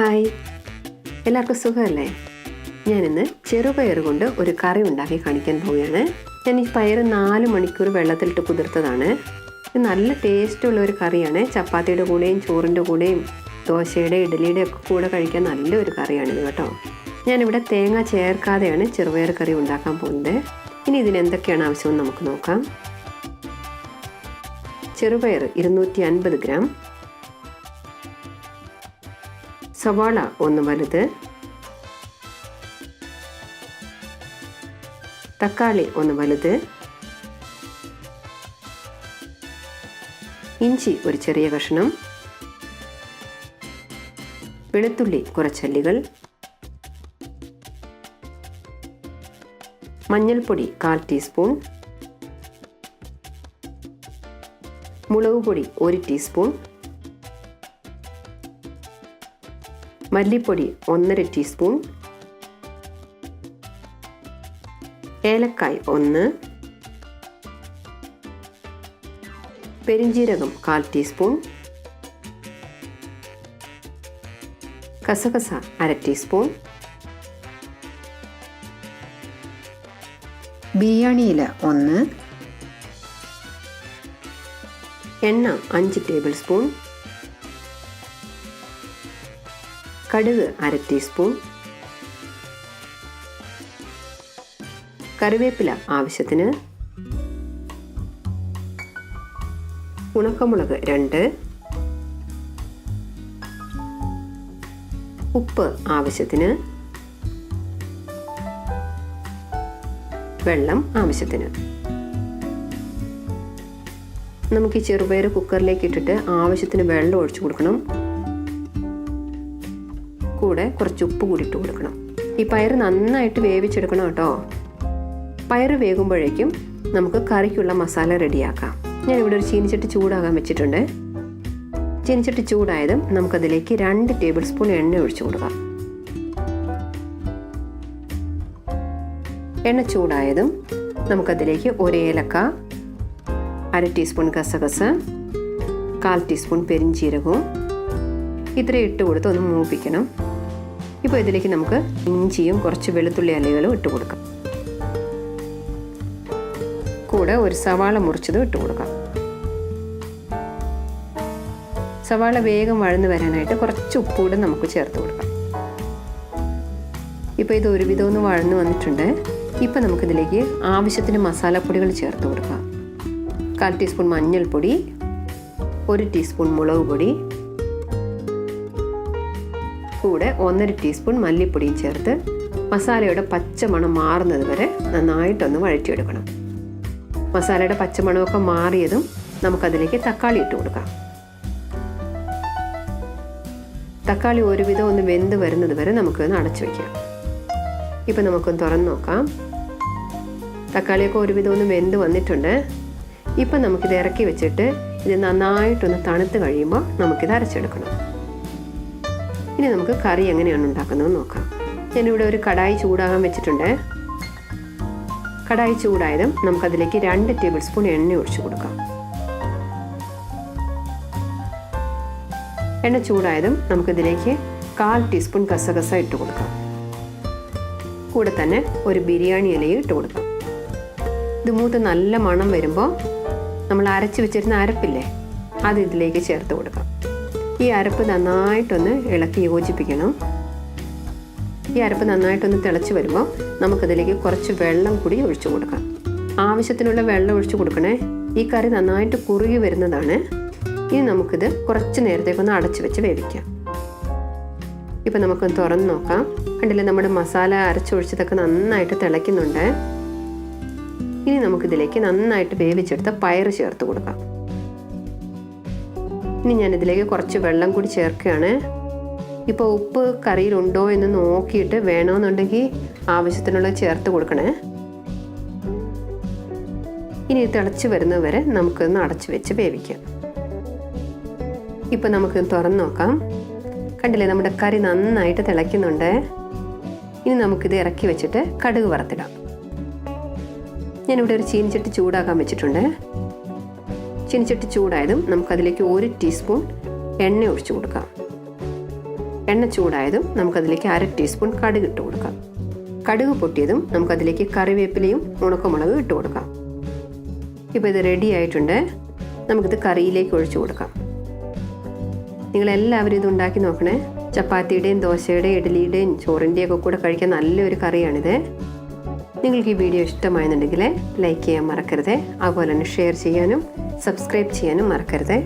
Hi, എല്ലാവർക്കും സുഖമല്ലേ? ഞാനിന്ന് ചെറുപയർ കൊണ്ട് ഒരു കറി ഉണ്ടാക്കി കാണിക്കാൻ പോവുകയാണ്. ഞാൻ ഈ പയർ 4 മണിക്കൂർ വെള്ളത്തിലിട്ട് കുതിർത്തതാണ്. ഇത് നല്ല ടേസ്റ്റുള്ള ഒരു കറിയാണ്. ചപ്പാത്തിയുടെ കൂടെയും ചോറിൻ്റെ കൂടെയും ദോശയുടെ ഇഡ്ഡലിയുടെ ഒക്കെ കൂടെ കഴിക്കാൻ നല്ലൊരു കറിയാണിത് കേട്ടോ. ഞാനിവിടെ തേങ്ങ ചേർക്കാതെയാണ് ചെറുപയർ കറി ഉണ്ടാക്കാൻ പോകുന്നത്. ഇനി ഇതിനെന്തൊക്കെയാണ് ആവശ്യമെന്ന് നമുക്ക് നോക്കാം. ചെറുപയർ 250 ഗ്രാം, സവാള 1 വലുത്, തക്കാളി 1 വലുത്, ഇഞ്ചി ഒരു ചെറിയ കഷ്ണം, വെളുത്തുള്ളി കുറച്ചല്ലികൾ, മഞ്ഞൾപ്പൊടി 1/4 ടീസ്പൂൺ, മുളക് പൊടി 1 ടീസ്പൂൺ, മല്ലിപ്പൊടി 1/2 ടീസ്പൂൺ, ഏലക്കായ് 1, പെരിഞ്ജീരകം 1/4 ടീസ്പൂൺ, കസകസ 1/2 ടീസ്പൂൺ, ബിരിയാണി ഇല 1, എണ്ണ 5 ടേബിൾ സ്പൂൺ, കടുക് 1/2 ടീസ്പൂൺ, കറിവേപ്പില ആവശ്യത്തിന്, ഉണക്കമുളക് 2, ഉപ്പ് ആവശ്യത്തിന്, വെള്ളം ആവശ്യത്തിന്. നമുക്ക് ഈ ചെറുപയർ കുക്കറിലേക്ക് ഇട്ടിട്ട് ആവശ്യത്തിന് വെള്ളം ഒഴിച്ചു കൊടുക്കണം. കൂടെ കുറച്ച് ഉപ്പ് കൂടി ഇട്ട് കൊടുക്കണം. ഈ പയർ നന്നായിട്ട് വേവിച്ചെടുക്കണം കേട്ടോ. പയർ വേകുമ്പോഴേക്കും നമുക്ക് കറിക്കുള്ള മസാല റെഡിയാക്കാം. ഞാനിവിടെ ഒരു ചീനിച്ചട്ടി ചൂടാകാൻ വെച്ചിട്ടുണ്ട്. ചീനിച്ചട്ടി ചൂടായതും നമുക്കതിലേക്ക് 2 ടേബിൾ സ്പൂൺ എണ്ണ ഒഴിച്ചു കൊടുക്കാം. എണ്ണ ചൂടായതും നമുക്കതിലേക്ക് 1 ഏലക്ക, 1/2 ടീസ്പൂൺ കസകസ, 1/4 ടീസ്പൂൺ പെരിഞ്ജീരകവും ഇത്രയും ഇട്ട് കൊടുത്ത് ഒന്ന് മൂപ്പിക്കണം. ഇപ്പോൾ ഇതിലേക്ക് നമുക്ക് ഇഞ്ചിയും കുറച്ച് വെളുത്തുള്ളി അല്ലികളും ഇട്ട് കൊടുക്കാം. കൂടെ ഒരു സവാള മുറിച്ചതും ഇട്ട് കൊടുക്കാം. സവാള വേഗം വഴന്ന് വരാനായിട്ട് കുറച്ച് ഉപ്പ് കൂടെ നമുക്ക് ചേർത്ത് കൊടുക്കാം. ഇപ്പോൾ ഇത് ഒരുവിധം ഒന്ന് വഴന്ന് വന്നിട്ടുണ്ട്. ഇപ്പോൾ നമുക്കിതിലേക്ക് ആവശ്യത്തിന് മസാലപ്പൊടികൾ ചേർത്ത് കൊടുക്കാം. 1/4 ടീസ്പൂൺ മഞ്ഞൾപ്പൊടി, 1 ടീസ്പൂൺ മുളക് പൊടി, കൂടെ 1/2 ടീസ്പൂൺ മല്ലിപ്പൊടിയും ചേർത്ത് മസാലയുടെ പച്ചമണം മാറുന്നത് വരെ നന്നായിട്ടൊന്ന് വഴറ്റിയെടുക്കണം. മസാലയുടെ പച്ചമണമൊക്കെ മാറിയതും നമുക്കതിലേക്ക് തക്കാളി ഇട്ട് കൊടുക്കാം. തക്കാളി ഒരുവിധം ഒന്ന് വെന്ത് വരുന്നത് വരെ നമുക്കൊന്ന് അടച്ചു വയ്ക്കാം. ഇപ്പം നമുക്കൊന്ന് തുറന്ന് നോക്കാം. തക്കാളിയൊക്കെ ഒരുവിധം ഒന്ന് വെന്ത് വന്നിട്ടുണ്ട്. ഇപ്പം നമുക്കിത് ഇറക്കി വെച്ചിട്ട് ഇത് നന്നായിട്ടൊന്ന് തണുത്ത് കഴിയുമ്പോൾ നമുക്കിത് അരച്ചെടുക്കണം. ഇനി നമുക്ക് കറി എങ്ങനെയാണ് ഉണ്ടാക്കുന്നത് നോക്കാം. ഞാനിവിടെ ഒരു കടായി ചൂടാകാൻ വെച്ചിട്ടുണ്ട്. കടായി ചൂടായതും നമുക്കതിലേക്ക് 2 ടേബിൾ സ്പൂൺ എണ്ണ ഒഴിച്ചു കൊടുക്കാം. എണ്ണ ചൂടായതും നമുക്കിതിലേക്ക് 1/4 ടീസ്പൂൺ കസകസ ഇട്ട് കൊടുക്കാം. കൂടെ തന്നെ ഒരു ബിരിയാണി ഇലയും ഇട്ട് കൊടുക്കാം. ഇത് മൂത്ത് നല്ല മണം വരുമ്പോൾ നമ്മൾ അരച്ച് വെച്ചിരുന്ന അരപ്പില്ലേ, അത് ഇതിലേക്ക് ചേർത്ത് കൊടുക്കാം. ഈ അരപ്പ് നന്നായിട്ടൊന്ന് ഇളക്കി യോജിപ്പിക്കണം. ഈ അരപ്പ് നന്നായിട്ടൊന്ന് തിളച്ച് വരുമ്പോൾ നമുക്കതിലേക്ക് കുറച്ച് വെള്ളം കൂടി ഒഴിച്ചു കൊടുക്കാം. ആവശ്യത്തിനുള്ള വെള്ളം ഒഴിച്ചു കൊടുക്കണേ. ഈ കറി നന്നായിട്ട് കുറുകി വരുന്നതാണ്. ഇനി നമുക്കിത് കുറച്ച് നേരത്തേക്കൊന്ന് അടച്ചു വെച്ച് വേവിക്കാം. ഇപ്പം നമുക്കൊന്ന് തുറന്ന് നോക്കാം. കണ്ടില്ലേ, നമ്മുടെ മസാല അരച്ചൊഴിച്ചതൊക്കെ നന്നായിട്ട് തിളയ്ക്കുന്നുണ്ട്. ഇനി നമുക്കിതിലേക്ക് നന്നായിട്ട് വേവിച്ചെടുത്ത പയർ ചേർത്ത് കൊടുക്കാം. ഇനി ഞാനിതിലേക്ക് കുറച്ച് വെള്ളം കൂടി ചേർക്കുകയാണ്. ഇപ്പോൾ ഉപ്പ് കറിയിലുണ്ടോ എന്ന് നോക്കിയിട്ട് വേണമെന്നുണ്ടെങ്കിൽ ആവശ്യത്തിനുള്ള ചേർത്ത് കൊടുക്കണേ. ഇനി തിളച്ച് വരുന്നത് വരെ നമുക്കൊന്ന് അടച്ചു വെച്ച് വേവിക്കാം. ഇപ്പം നമുക്ക് തുറന്ന് നോക്കാം. കണ്ടില്ലേ, നമ്മുടെ കറി നന്നായിട്ട് തിളയ്ക്കുന്നുണ്ട്. ഇനി നമുക്കിത് ഇറക്കി വെച്ചിട്ട് കടുക് വറുത്തിടാം. ഞാനിവിടെ ഒരു ചീനിച്ചട്ടി ചൂടാക്കാൻ വെച്ചിട്ടുണ്ട്. ചീനിച്ചട്ടി ചൂടായതും നമുക്കതിലേക്ക് 1 ടീസ്പൂൺ എണ്ണ ഒഴിച്ചു കൊടുക്കാം. എണ്ണ ചൂടായതും നമുക്കതിലേക്ക് 1/2 ടീസ്പൂൺ കടുക് ഇട്ട് കൊടുക്കാം. കടുക് പൊട്ടിയതും നമുക്കതിലേക്ക് കറിവേപ്പിലയും ഉണക്കമുളകും ഇട്ട് കൊടുക്കാം. ഇപ്പോൾ ഇത് റെഡി ആയിട്ടുണ്ട്. നമുക്കിത് കറിയിലേക്ക് ഒഴിച്ചു കൊടുക്കാം. നിങ്ങളെല്ലാവരും ഇത് ഉണ്ടാക്കി നോക്കണേ. ചപ്പാത്തിയുടെയും ദോശയുടെയും ഇഡ്ഡലിയുടെയും ചോറിൻ്റെയും ഒക്കെ കൂടെ കഴിക്കാൻ നല്ലൊരു കറിയാണിത്. നിങ്ങൾക്ക് ഈ വീഡിയോ ഇഷ്ടമായെന്നുണ്ടെങ്കിൽ ലൈക്ക് ചെയ്യാൻ മറക്കരുത്. അതുപോലെ തന്നെ ഷെയർ ചെയ്യാനും സബ്സ്ക്രൈബ് ചെയ്യാനും മറക്കരുത്.